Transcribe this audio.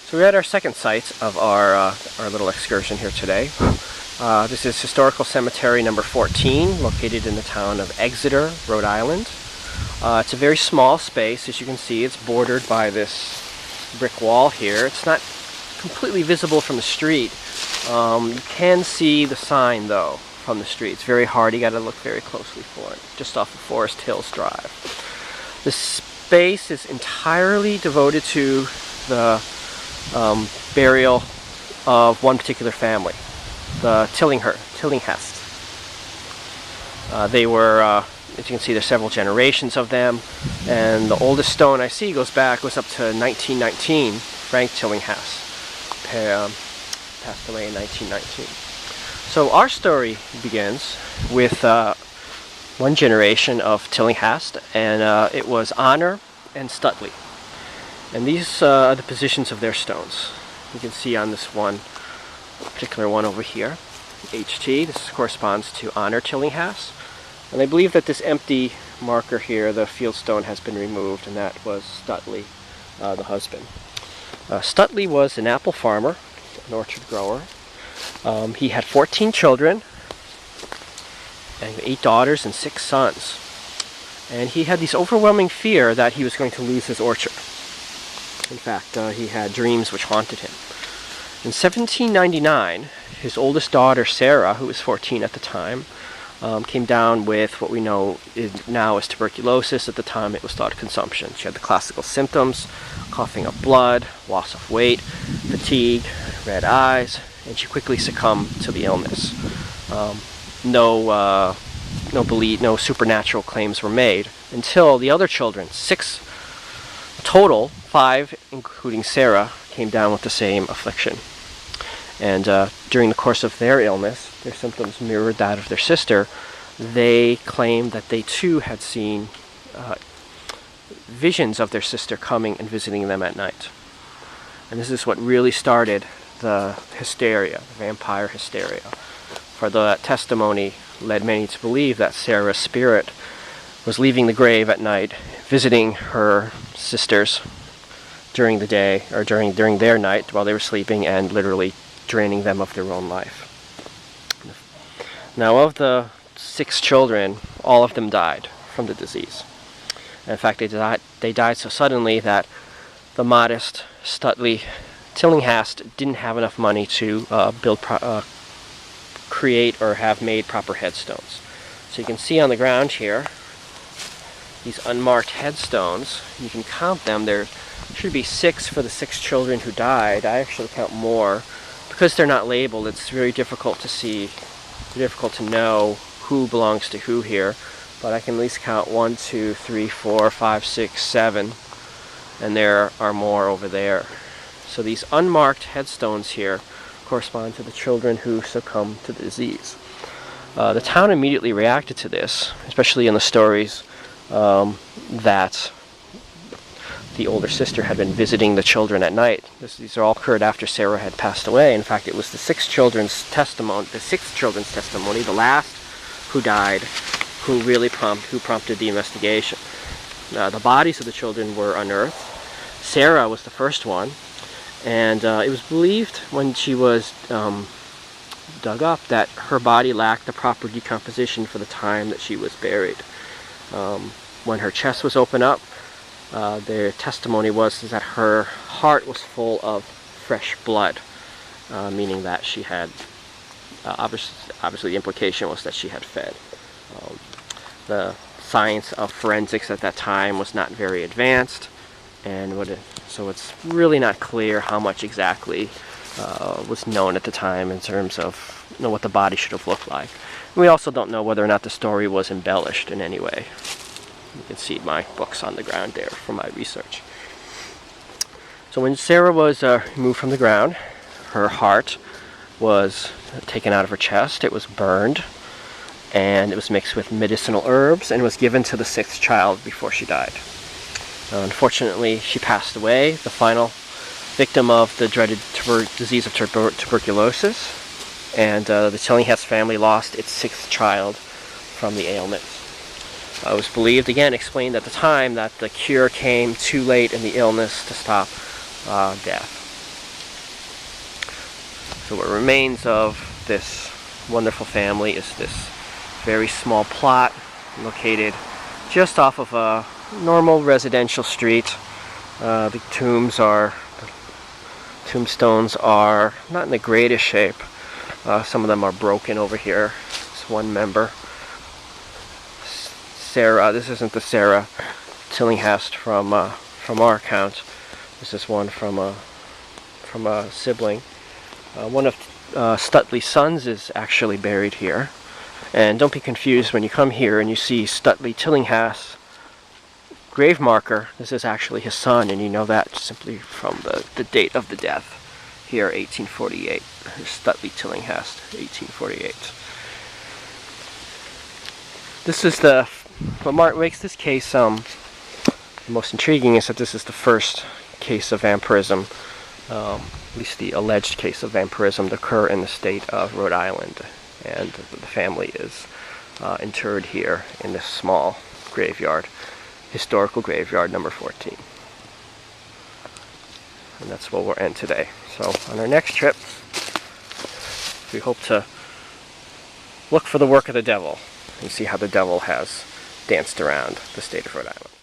So we're at our second site of our little excursion here today. This is Historical Cemetery number 14, located in the town of Exeter, Rhode Island. It's a very small space. As you can see, it's bordered by this brick wall here. It's not completely visible from the street. You can see the sign though from the street. It's very hard. You got to look very closely for it. Just off of Forest Hills Drive. This space is entirely devoted to the burial of one particular family, the Tillinghast. They were, as you can see, there's several generations of them, and the oldest stone I see goes up to 1919. Frank Tillinghast passed away in 1919. So our story begins with one generation of Tillinghast, and it was Honor and Stutley. And these are the positions of their stones. You can see on this one particular one over here, HT. This corresponds to Honor Tillinghast. And I believe that this empty marker here, the field stone, has been removed, and that was Stutley, the husband. Stutley was an apple farmer, an orchard grower. He had 14 children, and 8 daughters and 6 sons. And he had this overwhelming fear that he was going to lose his orchard. In fact, he had dreams which haunted him. In 1799, his oldest daughter, Sarah, who was 14 at the time, came down with what we know now as tuberculosis. At the time, it was thought consumption. She had the classical symptoms: coughing up blood, loss of weight, fatigue, red eyes, and she quickly succumbed to the illness. No supernatural claims were made until the other children, 6 total, 5 including Sarah, came down with the same affliction. And during the course of their illness, their symptoms mirrored that of their sister. They claimed that they too had seen visions of their sister coming and visiting them at night. And this is what really started the hysteria, the vampire hysteria. For the testimony led many to believe that Sarah's spirit was leaving the grave at night, visiting her sisters during the day, or during their night while they were sleeping, and literally draining them of their own life. Now, of the 6 children, all of them died from the disease. And in fact, they died so suddenly that the modest Stutley Tillinghast didn't have enough money to create or have made proper headstones. So you can see on the ground here these unmarked headstones. You can count them. There should be 6 for the 6 children who died. I actually count more. Because they're not labeled, it's very difficult to see, difficult to know who belongs to who here. But I can at least count 1, 2, 3, 4, 5, 6, 7, and there are more over there. So these unmarked headstones here correspond to the children who succumbed to the disease. The town immediately reacted to this, especially in the stories that the older sister had been visiting the children at night. These are all occurred after Sarah had passed away. In fact, it was the 6th children's testimony, the last who died, who prompted the investigation. The bodies of the children were unearthed. Sarah was the first one, and it was believed when she was dug up that her body lacked the proper decomposition for the time that she was buried. When her chest was opened up, their testimony was that her heart was full of fresh blood, meaning that she had, obviously the implication was that she had fed. The science of forensics at that time was not very advanced, and so it's really not clear how much exactly was known at the time in terms of what the body should have looked like. And we also don't know whether or not the story was embellished in any way. You can see my books on the ground there from my research. So when Sarah was removed from the ground, her heart was taken out of her chest. It was burned, and it was mixed with medicinal herbs and was given to the 6th child before she died. Unfortunately, she passed away, the final victim of the dreaded disease of tuberculosis, and the Tillinghast family lost its 6th child from the ailment. It was believed, again, explained at the time, that the cure came too late in the illness to stop death. So what remains of this wonderful family is this very small plot located just off of a normal residential street. The tombstones are not in the greatest shape. Some of them are broken over here. This one member, Sarah. This isn't the Sarah Tillinghast from our account. This is one from a sibling. One of Stutley's sons is actually buried here. And don't be confused when you come here and you see Stutley Tillinghast's grave marker. This is actually his son, and you know that simply from the date of the death here, 1848. Stutley Tillinghast, 1848. This is what makes this case the most intriguing is that this is the first case of vampirism, at least the alleged case of vampirism, to occur in the state of Rhode Island. And the family is interred here in this small graveyard, historical graveyard number 14. And that's where we'll end today. So on our next trip, we hope to look for the work of the devil and see how the devil has danced around the state of Rhode Island.